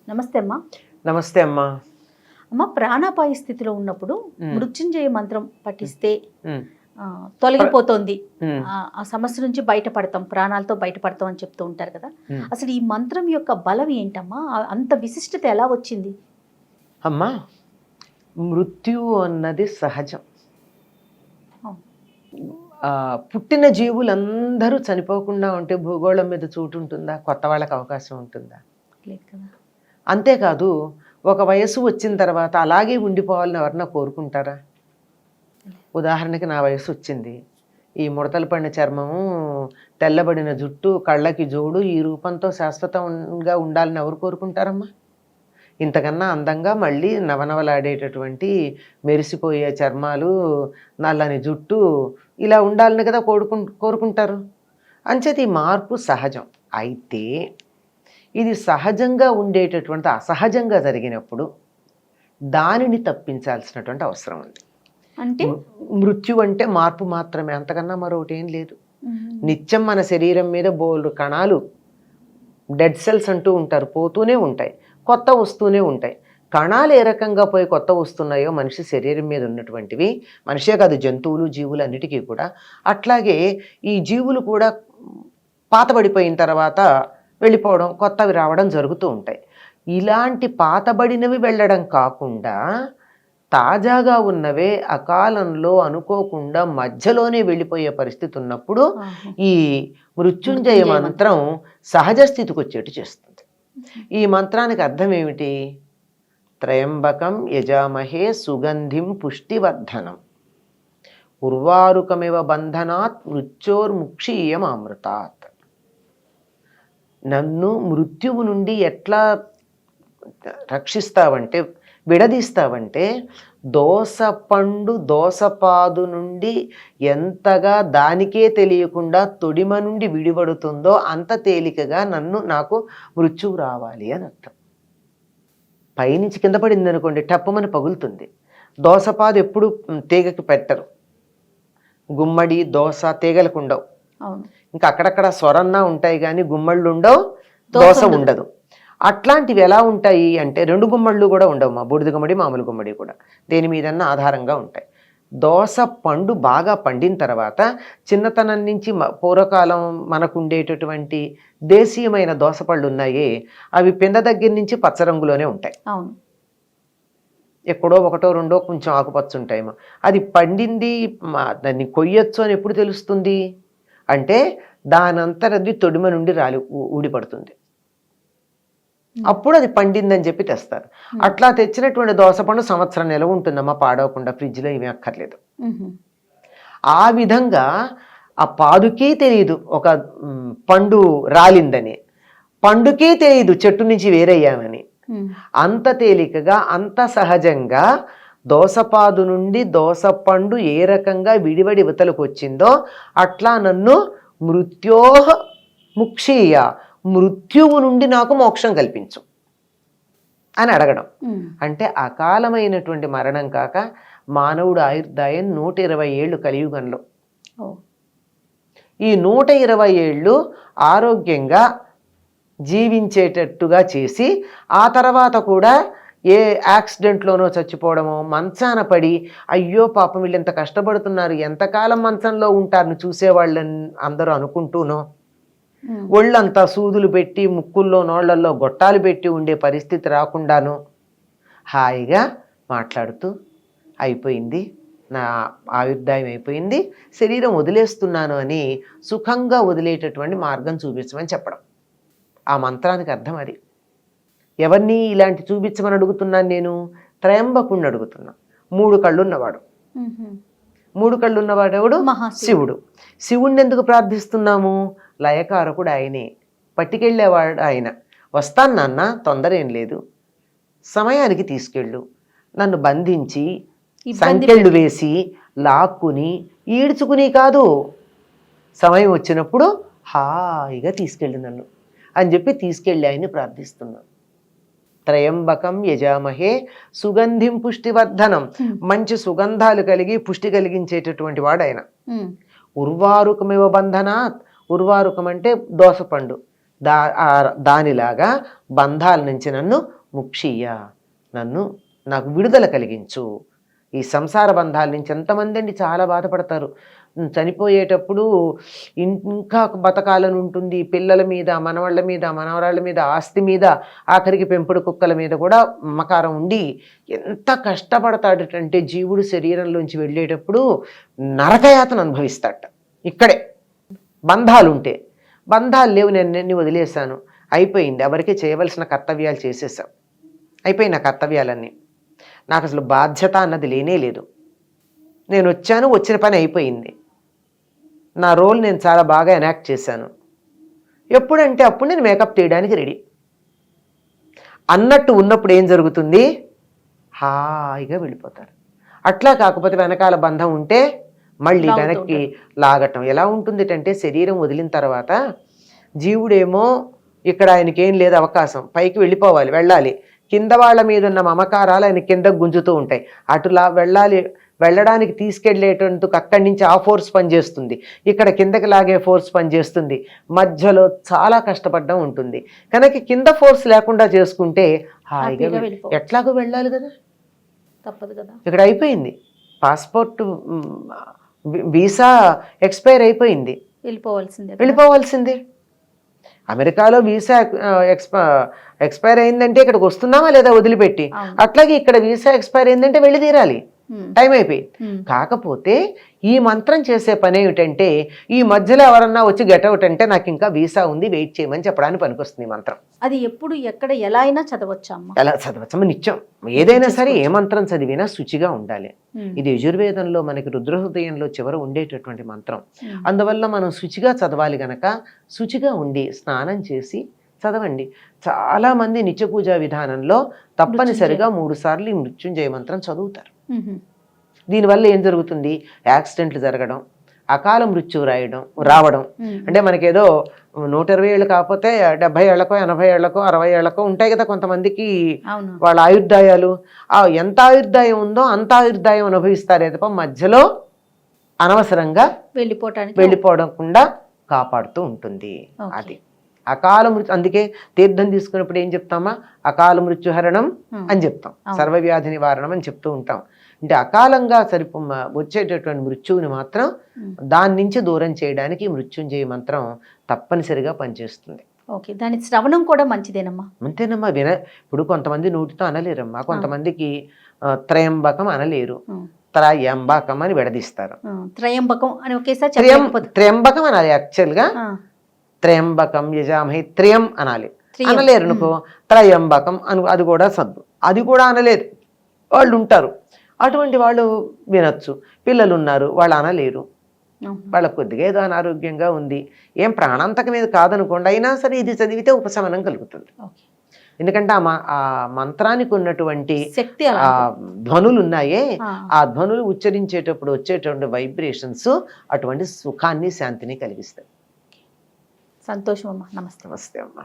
నమస్తే అమ్మా. నమస్తే అమ్మా. అమ్మ, ప్రాణాపాయ స్థితిలో ఉన్నప్పుడు మ్. మృత్యుంజయ మంత్రం పఠిస్తే ఉమ్, తొలగిపోతుంది, ఉమ్, ఆ సమస్య నుంచి బయటపడతాం, ప్రాణాలతో బయటపడతాం అని చెప్తూ ఉంటారు కదా. ఉమ్. అసలు ఈ మంత్రం యొక్క బలం ఏంటమ్మా? అంత విశిష్టత ఎలా వచ్చింది? అమ్మా, మృత్యువు అన్నది సహజం. అవును. పుట్టిన జీవులందరూ చనిపోకుండా ఉంటే భూగోళం మీద చోటు ఉంటుందా? కొత్త వాళ్ళకి అవకాశం ఉంటుందా? లేదు కదా. అంతేకాదు, ఒక వయసు వచ్చిన తర్వాత అలాగే ఉండిపోవాలని ఎవరన్నా కోరుకుంటారా? ఉదాహరణకి నా వయసు వచ్చింది, ఈ ముడతలు పడిన చర్మము, తెల్లబడిన జుట్టు, కళ్ళకి జోడు, ఈ రూపంతో శాశ్వతంగా ఉండాలని ఎవరు కోరుకుంటారమ్మా? ఇంతకన్నా అందంగా మళ్ళీ నవనవలాడేటటువంటి మెరిసిపోయే చర్మాలు, నల్లని జుట్టు, ఇలా ఉండాలని కదా కోరుకుంటారు. అంచేత ఈ మార్పు సహజం. అయితే ఇది సహజంగా ఉండేటటువంటి అసహజంగా జరిగినప్పుడు దానిని తప్పించాల్సినటువంటి అవసరం ఉంది. అంటే మృత్యు అంటే మార్పు మాత్రమే, అంతకన్నా మరొకటి ఏం లేదు. నిత్యం మన శరీరం మీద బోల్డు కణాలు, డెడ్ సెల్స్ అంటూ ఉంటారు, పోతూనే ఉంటాయి, కొత్త వస్తూనే ఉంటాయి. కణాలు ఏ రకంగా పోయి కొత్త వస్తున్నాయో మనిషి శరీరం మీద ఉన్నటువంటివి, మనిషే కాదు జంతువులు జీవులు అన్నిటికీ కూడా అట్లాగే ఈ జీవులు కూడా పాతబడిపోయిన తర్వాత వెళ్ళిపోవడం, కొత్తవి రావడం జరుగుతూ ఉంటాయి. ఇలాంటి పాతబడినవి వెళ్ళడం కాకుండా తాజాగా ఉన్నవే అకాలంలో అనుకోకుండా మధ్యలోనే వెళ్ళిపోయే పరిస్థితి ఉన్నప్పుడు ఈ మృత్యుంజయ మంత్రం సహజ స్థితికి వచ్చేట్టు చేస్తుంది. ఈ మంత్రానికి అర్థం ఏమిటి? త్రయంబకం యజామహే సుగంధిం పుష్టివర్ధనం ఉర్వారుకమివ బంధనాత్ మృత్యోర్ముక్షీయమామృతాత్. నన్ను మృత్యువు నుండి ఎట్లా రక్షిస్తావంటే, విడదీస్తావంటే, దోసపండు దోసపాదు నుండి ఎంతగా దానికే తెలియకుండా తొడిమ నుండి విడిపడుతుందో అంత తేలికగా నాకు మృత్యువు రావాలి అని అర్థం. పైనుంచి కింద పడింది అనుకోండి, టప్పమని పగులుతుంది. దోసపాదు ఎప్పుడు తీగకి పెట్టరు, గుమ్మడి దోస తీగలకు ఉండవు. ఇంకా అక్కడక్కడ స్వరన్నా ఉంటాయి కానీ గుమ్మళ్ళు ఉండవు, దోస ఉండదు. అట్లాంటివి ఎలా ఉంటాయి అంటే, రెండు గుమ్మళ్ళు కూడా ఉండవు, మా బూడిద గుమ్మడి మామూలు గుమ్మడి కూడా దేని మీదన్నా ఆధారంగా ఉంటాయి. దోస పండు బాగా పండిన తర్వాత చిన్నతనం నుంచి పూర్వకాలం మనకు ఉండేటటువంటి దేశీయమైన దోసపళ్ళు ఉన్నాయే, అవి పింద దగ్గర నుంచి పచ్చ రంగులోనే ఉంటాయి. అవును. ఎక్కడో ఒకటో రెండో కొంచెం ఆకుపచ్చ ఉంటాయేమో. అది పండింది, దాన్ని కొయ్యొచ్చు అని ఎప్పుడు తెలుస్తుంది అంటే, దానంతరది తొడిమ నుండి ఊడిపడుతుంది, అప్పుడు అది పండిందని చెప్పి తెస్తారు. అట్లా తెచ్చినటువంటి దోసపండు సంవత్సరం నిలవ ఉంటుందమ్మా, పాడవకుండా, ఫ్రిడ్జ్లో ఏమీ అక్కర్లేదు. ఆ విధంగా ఆ పాదుకే తెలియదు ఒక పండు రాలిందని, పండుకే తెలియదు చెట్టు నుంచి వేరయ్యామని. అంత తేలికగా, అంత సహజంగా దోసపాదు నుండి దోసపండు ఏ రకంగా విడివడి ఇవతలకు వచ్చిందో అట్లా నన్ను మృత్యోహ ముక్షీయ, మృత్యువు నుండి నాకు మోక్షం కల్పించు అని అడగడం. అంటే అకాలమైనటువంటి మరణం కాక మానవుడు ఆయుర్దాయం 120 ఏళ్ళు కలియుగంలో. ఈ 120 ఏళ్ళు ఆరోగ్యంగా జీవించేటట్టుగా చేసి, ఆ తర్వాత కూడా ఏ యాక్సిడెంట్లోనో చచ్చిపోవడమో, మంచాన పడి అయ్యో పాపం వీళ్ళు ఎంత కష్టపడుతున్నారు, ఎంతకాలం మంచంలో ఉంటారని చూసేవాళ్ళని అందరూ అనుకుంటూనో, ఒళ్ళంతా సూదులు పెట్టి ముక్కుల్లో నోళ్లల్లో గొట్టాలు పెట్టి ఉండే పరిస్థితి రాకుండాను హాయిగా మాట్లాడుతూ అయిపోయింది, నా ఆయుర్దాయం అయిపోయింది, శరీరం వదిలేస్తున్నాను అని సుఖంగా వదిలేటటువంటి మార్గం చూపించమని చెప్పడం. ఆ మంత్రానికి అర్థం అది. ఎవరిని ఇలాంటి చూపించమని అడుగుతున్నాను నేను? త్రయంబకుణ్ణి అడుగుతున్నా. 3 కళ్ళున్నవాడు. 3 కళ్ళున్నవాడు ఎవడు? శివుడు. శివుణ్ణి ఎందుకు ప్రార్థిస్తున్నాము? లయకారకుడు ఆయనే, పట్టుకెళ్ళేవాడు ఆయన. వస్తాను నాన్న, తొందర ఏం లేదు, సమయానికి తీసుకెళ్ళు, నన్ను బంధించి సంకెళ్ళు వేసి లాక్కుని ఈడ్చుకుని కాదు, సమయం వచ్చినప్పుడు హాయిగా తీసుకెళ్ళు నన్ను అని చెప్పి తీసుకెళ్ళి ఆయన్ని ప్రార్థిస్తున్నాను. త్రయంబకం యజామహే సుగంధిం పుష్టివర్ధనం, మంచి సుగంధాలు కలిగి పుష్టి కలిగించేటటువంటి వాడు ఆయన. ఉర్వారుకమివ బంధనాత్, ఉర్వారుకం అంటే దోసపండు, దానిలాగా బంధాల నుంచి నన్ను ముక్షీయ, నాకు విడుదల కలిగించు. ఈ సంసార బంధాల నుంచి ఎంతమంది అండి చాలా బాధపడతారు. చనిపోయేటప్పుడు ఇంకా బతకాలని ఉంటుంది, పిల్లల మీద, మనవాళ్ళ మీద, మనవరాళ్ళ మీద, ఆస్తి మీద, ఆఖరికి పెంపుడు కుక్కల మీద కూడా మమకారం ఉండి ఎంత కష్టపడతాడటంటే జీవుడు శరీరంలోంచి వెళ్ళేటప్పుడు నరకయాతను అనుభవిస్తాడట. ఇక్కడే బంధాలు లేవు, నేను అన్ని వదిలేశాను, అయిపోయింది, ఎవరికి చేయవలసిన కర్తవ్యాలు చేసేసాం, అయిపోయి నా కర్తవ్యాలన్నీ, నాకు అసలు బాధ్యత అన్నది లేనే లేదు, నేను వచ్చాను, వచ్చిన పని అయిపోయింది, నా రోల్ నేను చాలా బాగా ఎనాక్ట్ చేశాను, ఎప్పుడంటే అప్పుడు నేను మేకప్ తీయడానికి రెడీ అన్నట్టు ఉన్నప్పుడు ఏం జరుగుతుంది, హాయిగా వెళ్ళిపోతారు. అట్లా కాకపోతే వెనకాల బంధం ఉంటే మళ్ళీ వెనక్కి లాగటం. ఎలా ఉంటుంది అంటే శరీరం వదిలిన తర్వాత జీవుడేమో ఇక్కడ ఆయనకేం లేదు అవకాశం, పైకి వెళ్ళాలి, కింద వాళ్ళ మీద ఉన్న మమకారాలు ఆయన కింద గుంజుతూ ఉంటాయి, అటులా వెళ్ళడానికి తీసుకెళ్లేటందుకు అక్కడి నుంచి ఆ ఫోర్స్ పనిచేస్తుంది, ఇక్కడ కిందకి లాగే ఫోర్స్ పనిచేస్తుంది, మధ్యలో చాలా కష్టపడడం ఉంటుంది. కనుక కింద ఫోర్స్ లేకుండా చేసుకుంటే హాయిగా ఎట్లాగో వెళ్ళాలి కదా, తప్పదు కదా. ఇక్కడ అయిపోయింది, పాస్పోర్ట్ వీసా ఎక్స్పైర్ అయిపోయింది, వెళ్ళిపోవాల్సిందే. అమెరికాలో వీసా ఎక్స్పైర్ అయిందంటే ఇక్కడికి వస్తున్నామా లేదా వదిలిపెట్టి, అట్లాగే ఇక్కడ వీసా ఎక్స్పైర్ అయిందంటే వెళ్ళి తీరాలి, టైం అయిపోయింది. కాకపోతే ఈ మంత్రం చేసే పని ఏమిటంటే ఈ మధ్యలో ఎవరన్నా వచ్చి గెట్అవుట్ అంటే నాకు ఇంకా వీసా ఉంది, వెయిట్ చేయమని చెప్పడానికి పనికొస్తుంది ఈ మంత్రం. అది ఎప్పుడు ఎక్కడ ఎలా అయినా చదవచ్చమ్మా? ఎలా చదవచ్చమ్మా, నిత్యం ఏదైనా సరే ఏ మంత్రం చదివినా శుచిగా ఉండాలి. ఇది యజుర్వేదంలో మనకి రుద్రహృదయంలో చివర ఉండేటటువంటి మంత్రం. అందువల్ల మనం శుచిగా చదవాలి గనక శుచిగా ఉండి స్నానం చేసి చదవండి. చాలా మంది నిత్య పూజా విధానంలో తప్పనిసరిగా 3 సార్లు ఈ మృత్యుంజయ మంత్రం చదువుతారు. దీనివల్ల ఏం జరుగుతుంది, యాక్సిడెంట్లు జరగడం, అకాల మృత్యు రావడం, అంటే మనకేదో 120 ఏళ్ళు కాకపోతే 70 ఏళ్లకో 80 ఏళ్లకో 60 ఏళ్లకో ఉంటాయి కదా కొంతమందికి వాళ్ళ ఆయుర్దాయాలు. ఎంత ఆయుర్దాయం ఉందో అంత ఆయుర్దాయం అనుభవిస్తారే తప్ప మధ్యలో అనవసరంగా వెళ్ళిపోవకుండా కాపాడుతూ ఉంటుంది. అది అకాల మృత్యు. అందుకే తీర్థం తీసుకున్నప్పుడు ఏం చెప్తామా, అకాల మృత్యుహరణం అని చెప్తాం, సర్వవ్యాధి నివారణం అని చెప్తూ ఉంటాం. అంటే అకాలంగా వచ్చేటటువంటి మృత్యువుని మాత్రం దాని నుంచి దూరం చేయడానికి మృత్యుంజయ మంత్రం తప్పనిసరిగా పనిచేస్తుంది. ఓకే, దాని శ్రవణం కూడా మంచిదేనమ్మా? అంతేనమ్మా. ఇప్పుడు కొంతమంది నోటితో అనలేరమ్మా, కొంతమందికి త్రయంబకం అనలేరు, త్రయంబకం అని విడదీస్తారు. త్రయంబకం అని ఒకేసారి త్రయంబకం అనాలి, యాక్చువల్గా త్రయంబకం యజామహే త్రయం అనాలి, అనలేరు అనుకో త్రయంబకం అని, అది కూడా సద్దు, అది కూడా అనలేదు వాళ్ళు ఉంటారు. అటువంటి వాళ్ళు వినొచ్చు. పిల్లలు ఉన్నారు, వాళ్ళు అనలేరు, వాళ్ళకు కొద్దిగా ఏదో అనారోగ్యంగా ఉంది, ఏం ప్రాణాంతకం మీద కాదనుకోండి, అయినా సరే ఇది చదివితే ఉపశమనం కలుగుతుంది. ఎందుకంటే ఆ మంత్రానికి ఉన్నటువంటి శక్తి, ధ్వనులు ఉన్నాయే, ఆ ధ్వనులు ఉచ్చరించేటప్పుడు వచ్చేటువంటి వైబ్రేషన్స్ అటువంటి సుఖాన్ని శాంతిని కలిగిస్తాయి. సంతోషం అమ్మా. నమస్తే. నమస్తే అమ్మా.